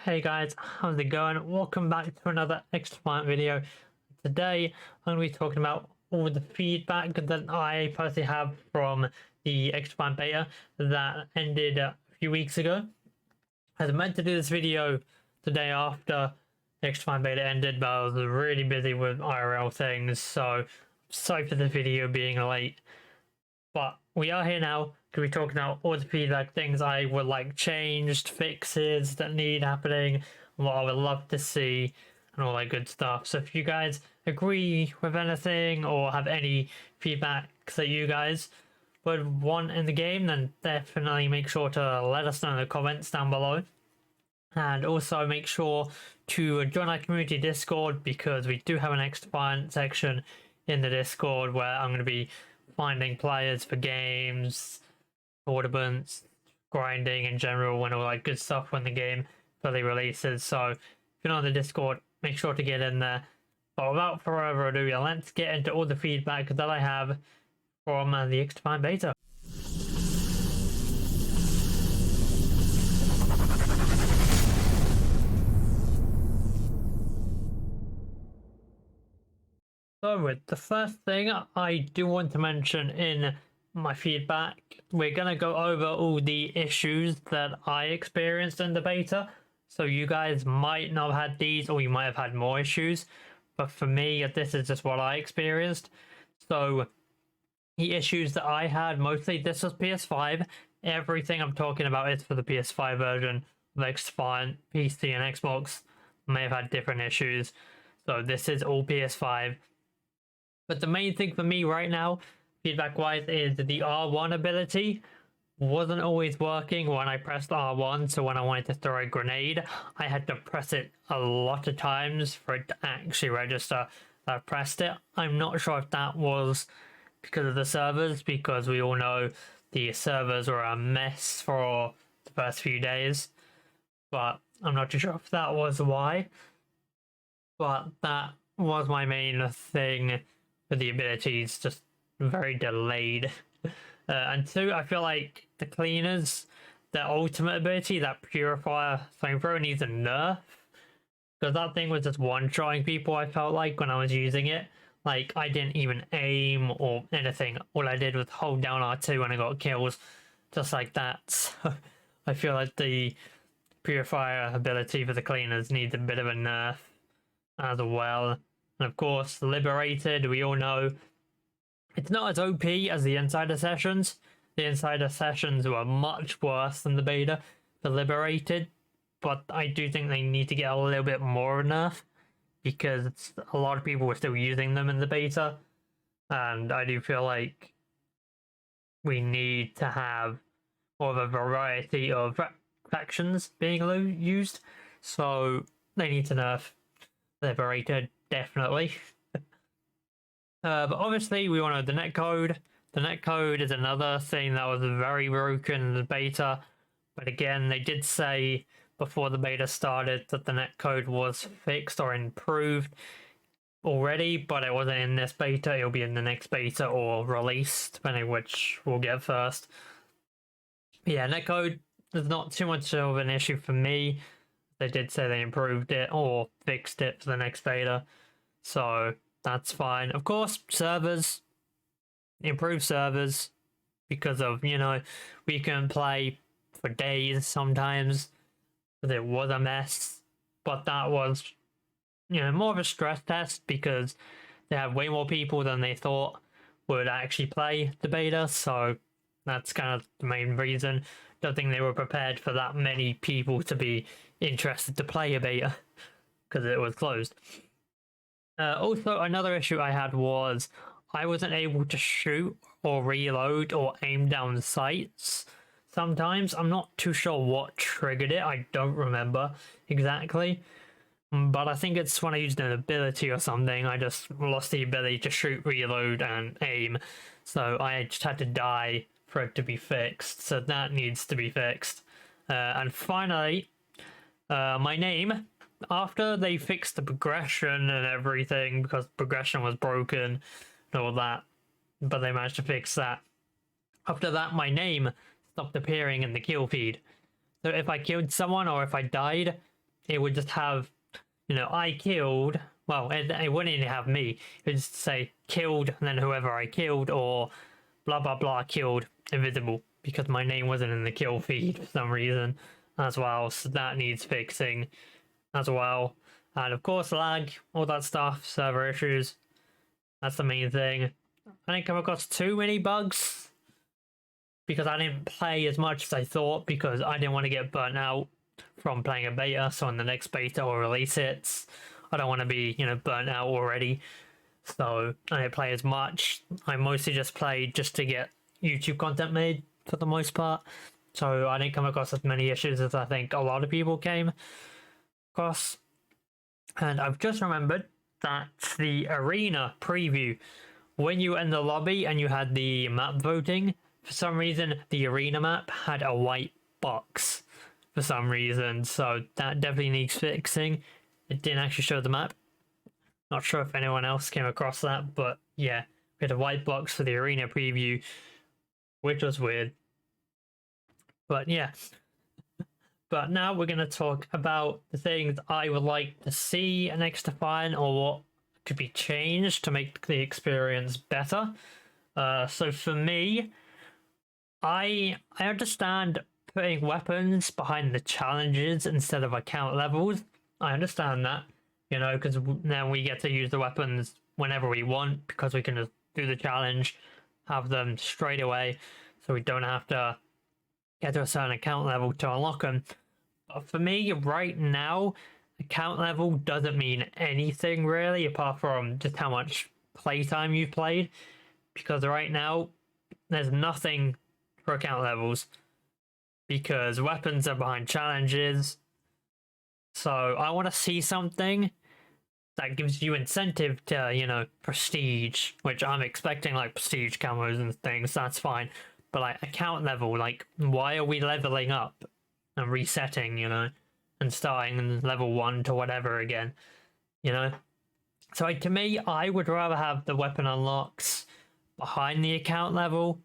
Hey guys, how's it going? Welcome back to another XDefiant video. Today I'm going to be talking about all the feedback that I personally have from the XDefiant Beta that ended a few weeks ago. I was meant to do this video the day after the XDefiant Beta ended, but I was really busy with IRL things, so sorry for the video being late. But we are here now to be talking about all the feedback, things I would like changed, fixes that need happening, what I would love to see, and all that good stuff. So if you guys agree with anything or have any feedback that you guys would want in the game, then definitely make sure to let us know in the comments down below. And also make sure to join our community Discord, because we do have an XDefiant section in the Discord where I'm going to be finding players for games, tournaments, grinding in general, and all that good stuff when the game fully releases. So if you're not on the Discord, make sure to get in there. But without further ado, let's get into all the feedback that I have from the XDefiant Beta. So the first thing I do want to mention in my feedback, we're going to go over all the issues that I experienced in the beta. So you guys might not have had these, or you might have had more issues. But for me, this is just what I experienced. So the issues that I had, mostly this was PS5. Everything I'm talking about is for the PS5 version of XDefiant. PC and Xbox may have had different issues. So this is all PS5. But the main thing for me right now, feedback-wise, is the R1 ability wasn't always working when I pressed R1. So when I wanted to throw a grenade, I had to press it a lot of times for it to actually register that I pressed it. I'm not sure if that was because of the servers, because we all know the servers were a mess for the first few days. But I'm not too sure if that was why. But that was my main thing. The abilities just very delayed. And two, I feel like the cleaners, their ultimate ability, that purifier flamethrower, needs a nerf, because that thing was just one-shotting people. I felt like when I was using it, like I didn't even aim or anything. All I did was hold down R2 and I got kills just like that. So I feel like the purifier ability for the cleaners needs a bit of a nerf as well. And of course, Liberated, we all know it's not as OP as the Insider Sessions. The Insider Sessions were much worse than the beta for Liberated, but I do think they need to get a little bit more of a nerf, because a lot of people were still using them in the beta, and I do feel like we need to have more of a variety of factions being used, so they need to nerf Liberated. Definitely. But obviously we want to know the netcode. The netcode is another thing that was very broken in the beta, but again, they did say before the beta started that the netcode was fixed or improved already, but it wasn't in this beta. It'll be in the next beta or release, depending which we'll get first. Yeah, netcode is not too much of an issue for me. They did say they improved it or fixed it for the next beta, so that's fine. Of course, servers, improved servers, because of, you know, we can play for days sometimes, because it was a mess. But that was, you know, more of a stress test, because they have way more people than they thought would actually play the beta, so that's kind of the main reason. Don't think they were prepared for that many people to be interested to play a beta, because it was closed. Also, another issue I had was I wasn't able to shoot or reload or aim down sights sometimes. I'm not too sure what triggered it. I don't remember exactly. But I think it's when I used an ability or something. I just lost the ability to shoot, reload, and aim. So I just had to die for it to be fixed. So that needs to be fixed. And finally, my name. After they fixed the progression and everything, because progression was broken and all that, but they managed to fix that. After that, my name stopped appearing in the kill feed. So if I killed someone or if I died, it would just have, you know, I killed. Well, it wouldn't even have me. It would just say killed, and then whoever I killed, or blah blah blah killed, invisible, because my name wasn't in the kill feed for some reason as well. So that needs fixing as well. And of course, lag, all that stuff, server issues. That's the main thing. I didn't come across too many bugs because I didn't play as much as I thought, because I didn't want to get burnt out from playing a beta. So in the next beta or release hits, I don't want to be, you know, burnt out already. So I didn't play as much. I mostly just played just to get YouTube content made for the most part. So I didn't come across as many issues as I think a lot of people came across. And I've just remembered that the arena preview, when you were in the lobby and you had the map voting, for some reason the arena map had a white box for some reason. So that definitely needs fixing. It didn't actually show the map. Not sure if anyone else came across that, but yeah, we had a white box for the arena preview, which was weird. But yeah. But now we're going to talk about the things I would like to see in XDefiant, or what could be changed to make the experience better. So for me, I understand putting weapons behind the challenges instead of account levels. I understand that, you know, because then we get to use the weapons whenever we want, because we can just do the challenge, have them straight away, so we don't have to get to a certain account level to unlock them. But for me, right now, account level doesn't mean anything really, apart from just how much playtime you've played. Because right now, there's nothing for account levels, because weapons are behind challenges. So I want to see something that gives you incentive to, you know, prestige, which I'm expecting, like prestige camos and things. That's fine. But like account level, like why are we leveling up and resetting, you know, and starting in level 1 to whatever again, you know? So like, to me, I would rather have the weapon unlocks behind the account level,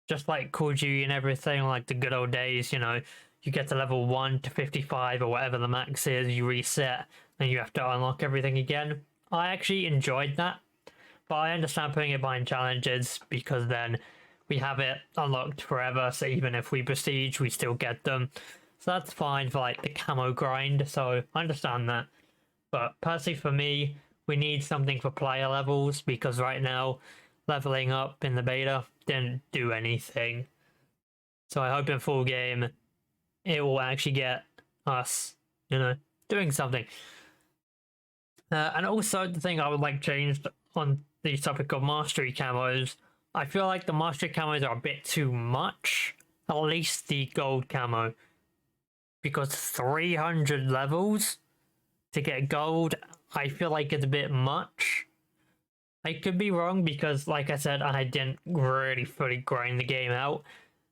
just like Call of Duty and everything, like the good old days, you know, you get to level 1 to 55 or whatever the max is, you reset, then you have to unlock everything again. I actually enjoyed that, but I understand putting it behind challenges, because then we have it unlocked forever, so even if we prestige, we still get them. So that's fine for like the camo grind, so I understand that. But personally for me, we need something for player levels, because right now, leveling up in the beta didn't do anything. So I hope in full game, it will actually get us, you know, doing something. And also, the thing I would like changed on the topic of mastery camos, I feel like the mastery camos are a bit too much, at least the gold camo. Because 300 levels to get gold, I feel like it's a bit much. I could be wrong, because like I said, I didn't really fully grind the game out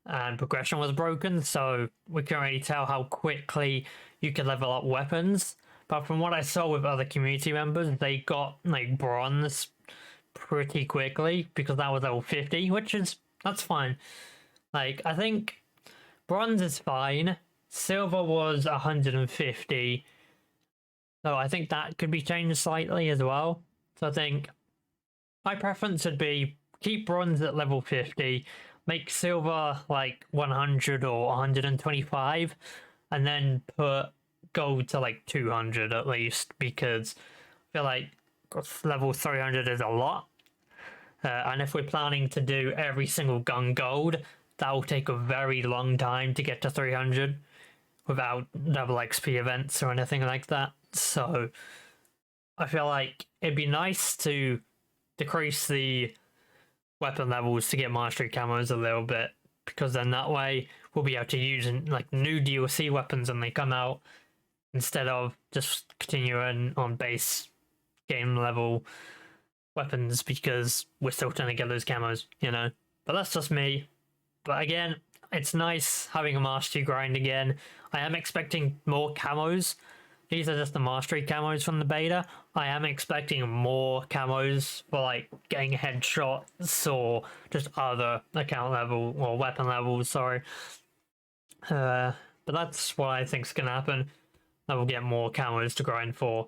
and progression was broken, so we can't really tell how quickly you can level up weapons. But from what I saw with other community members, they got like bronze pretty quickly, because that was level 50, that's fine. Like, I think bronze is fine. Silver was 150, so I think that could be changed slightly as well. So I think my preference would be keep bronze at level 50, make silver like 100 or 125, and then put gold to like 200 at least, because I feel like level 300 is a lot. And if we're planning to do every single gun gold, that will take a very long time to get to 300 without double XP events or anything like that. So I feel like it'd be nice to decrease the weapon levels to get mastery camos a little bit, because then that way we'll be able to use like new DLC weapons when they come out, instead of just continuing on base game level weapons, because we're still trying to get those camos, you know. But that's just me. But again, it's nice having a mastery grind again. I am expecting more camos. These are just the mastery camos from the beta. I am expecting more camos for like getting headshots or just other account level or weapon levels, sorry. But that's what I think's gonna happen. I will get more cameras to grind for.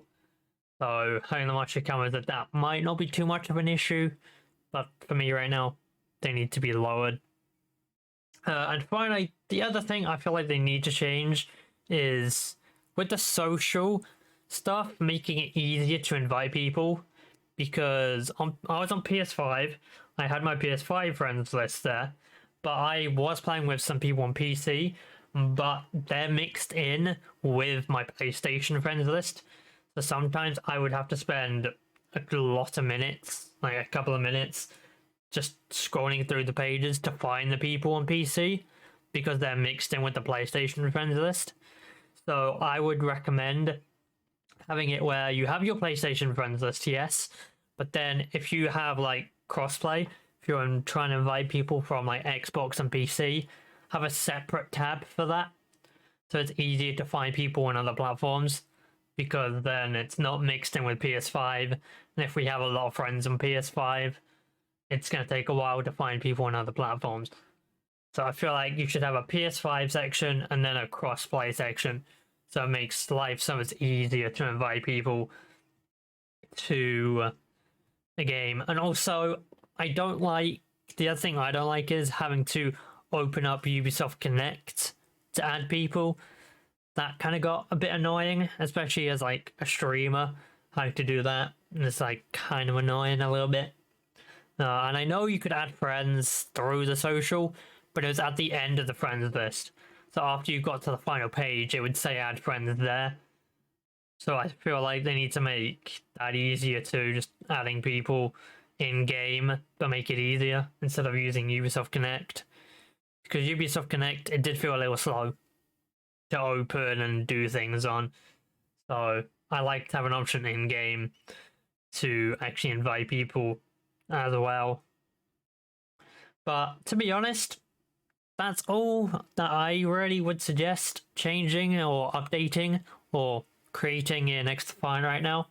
So having the much cameras at that might not be too much of an issue, but for me right now, they need to be lowered. And finally, the other thing I feel like they need to change is with the social stuff, making it easier to invite people. Because I was on PS5, I had my PS5 friends list there, but I was playing with some people on PC, but they're mixed in with my PlayStation friends list. So sometimes I would have to spend a lot of minutes, like a couple of minutes, just scrolling through the pages to find the people on PC because they're mixed in with the PlayStation friends list. So I would recommend having it where you have your PlayStation friends list, yes, but then if you have like crossplay, if you're trying to invite people from like Xbox and PC, have a separate tab for that. So it's easier to find people on other platforms because then it's not mixed in with PS5. And if we have a lot of friends on PS5, it's going to take a while to find people on other platforms. So I feel like you should have a PS5 section and then a crossplay section. So it makes life so much easier to invite people to a game. And also, the other thing I don't like is having to open up Ubisoft Connect to add people. That kind of got a bit annoying, especially as like a streamer, having to do that. And it's like kind of annoying a little bit. And I know you could add friends through the social, but it was at the end of the friends list. So after you got to the final page, it would say add friends there. So I feel like they need to make that easier too, just adding people in game, but make it easier instead of using Ubisoft Connect. Because Ubisoft Connect, it did feel a little slow to open and do things on. So I like to have an option in game to actually invite people as well. But to be honest, that's all that I really would suggest changing or updating or creating in XDefiant right now,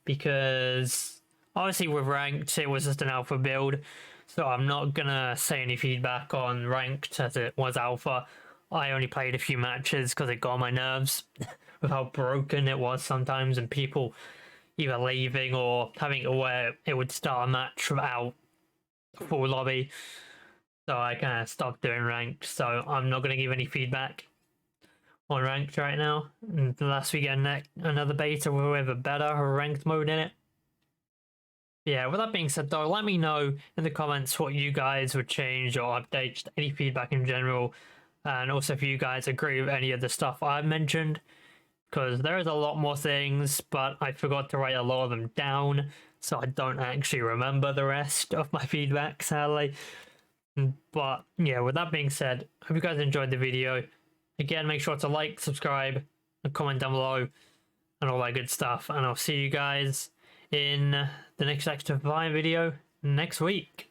because obviously with ranked it was just an alpha build, so I'm not gonna say any feedback on ranked as it was alpha. I only played a few matches because it got on my nerves with how broken it was sometimes, and people either leaving or having it where it would start a match without a full lobby. So I kind of stopped doing ranked, so I'm not going to give any feedback on ranked right now, unless we get another beta with a better ranked mode in it. Yeah, with that being said though, let me know in the comments what you guys would change or update, just any feedback in general, and also if you guys agree with any of the stuff I've mentioned, because there is a lot more things, but I forgot to write a lot of them down, so I don't actually remember the rest of my feedback, sadly. But yeah, with that being said, hope you guys enjoyed the video. Again, make sure to like, subscribe, and comment down below, and all that good stuff. And I'll see you guys in the next XDefiant video next week.